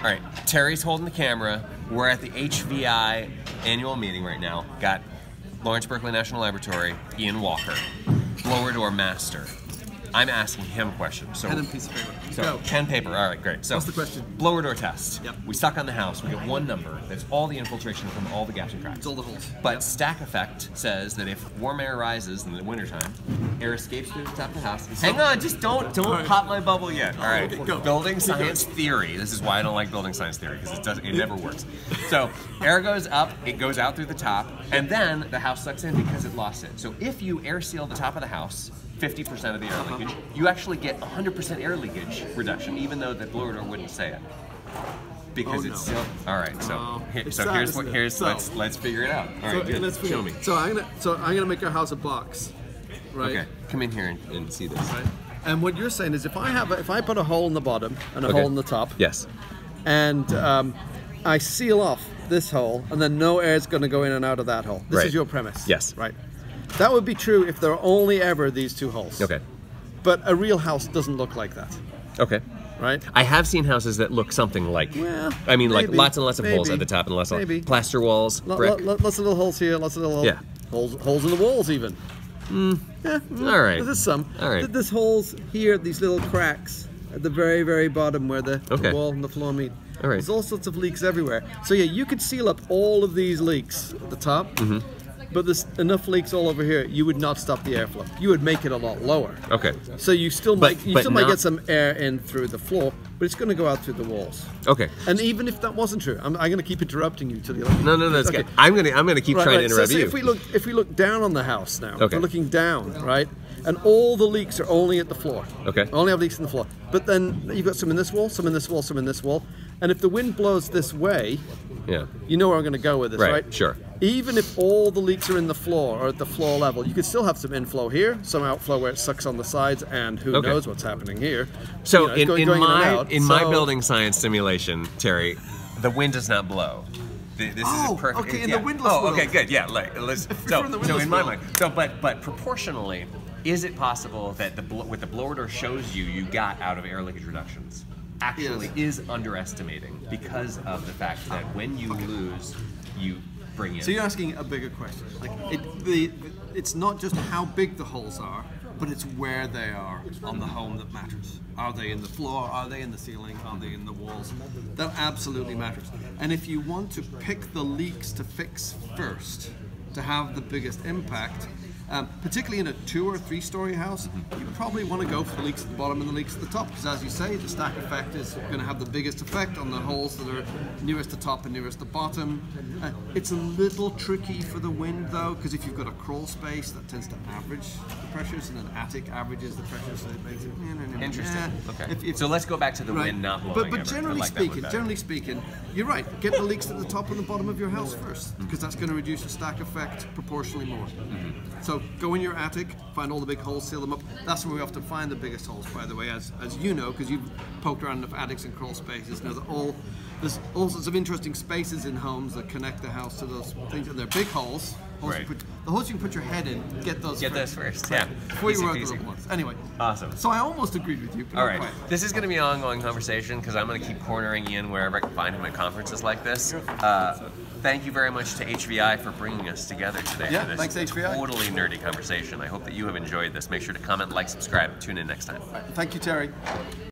All right, Terry's holding the camera. We're at the HVI annual meeting right now. Got Lawrence Berkeley National Laboratory, Iain Walker, blower door master. I'm asking him questions. So, pen and piece of paper. So, Go. pen, paper. All right, great. So, what's the question? Blower door test. Yep. We suck on the house. We get one number. That's all the infiltration from all the gaps and cracks. It's all the holes. But yep. stack effect says that if warm air rises in the wintertime, air escapes through the top of the house. Hang on, just don't right. pop my bubble yet. All right. Okay, go. Building science theory. This is why I don't like building science theory, because it never works. So air goes up, it goes out through the top, and then the house sucks in because it lost it. So if you air seal the top of the house, 50% of the air leakage, you actually get 100% air leakage reduction, even though the blower door wouldn't say it. Because it's still all right. So let's figure it out. All right, good. Show me. So I'm gonna make our house a box, right? Okay, come in here and see this. Right. And what you're saying is, if I put a hole in the bottom and a hole in the top, yes, and I seal off this hole, and then no air is going to go in and out of that hole. This is your premise. Yes. Right. That would be true if there are only ever these two holes. Okay. But a real house doesn't look like that. Okay. Right? I have seen houses that look something like, well, I mean, maybe, like lots and lots of holes at the top and lots of plaster walls, brick. Lots of little holes here, lots of little holes in the walls even. Yeah, all right. There's some. All right. There's holes here, these little cracks at the very, very bottom where the wall and the floor meet. All right. There's all sorts of leaks everywhere. So yeah, you could seal up all of these leaks at the top. But there's enough leaks all over here, you would not stop the airflow. You would make it a lot lower. Okay. So you still might get some air in through the floor, but it's going to go out through the walls. Okay. And even if that wasn't true, I'm going to keep interrupting you till the No, that's good. I'm gonna keep trying to interrupt so you. If we look down on the house now, we're looking down, right? And all the leaks are only at the floor. Okay. Only have leaks in the floor. But then you've got some in this wall, some in this wall, some in this wall. And if the wind blows this way, you know where I'm going to go with this, right? Sure. Even if all the leaks are in the floor or at the floor level, you could still have some inflow here, some outflow where it sucks on the sides, and who knows what's happening here. So in my building science simulation, Terry, the wind does not blow. This is a perfect. Okay, in the windless world. Okay, good. Yeah, so in my mind, but proportionally, is it possible that what the blower door shows you got out of air leakage reductions actually is underestimating because of the fact that when you lose, you bring in. So you're asking a bigger question. Like it's not just how big the holes are, but it's where they are on the home that matters. Are they in the floor? Are they in the ceiling? Are they in the walls? That absolutely matters. And if you want to pick the leaks to fix first, to have the biggest impact, particularly in a 2- or 3-story house, you probably want to go for the leaks at the bottom and the leaks at the top, because as you say, the stack effect is going to have the biggest effect on the holes that are nearest the top and nearest the bottom. It's a little tricky for the wind though, because if you've got a crawl space, that tends to average the pressures, and an attic averages the pressures. So it makes it, interesting. Okay. So let's go back to the wind not blowing. But generally speaking, you're right. Get the leaks at the top and the bottom of your house first, because that's going to reduce the stack effect proportionally more. So go in your attic, find all the big holes, seal them up. That's where we often find the biggest holes, by the way, as you know, because you've poked around enough attics and crawl spaces. Know that there's all sorts of interesting spaces in homes that connect the house to those things, and they're big holes. The holes you can put your head in, get those first. Yeah. Before you work the little ones. Anyway. Awesome. So I almost agreed with you. But all right. This is going to be an ongoing conversation, because I'm going to keep cornering Iain wherever I can find him at conferences like this. Thank you very much to HVI for bringing us together today for this thanks, HVI. Totally nerdy conversation. I hope that you have enjoyed this. Make sure to comment, like, subscribe, and tune in next time. Thank you, Terry.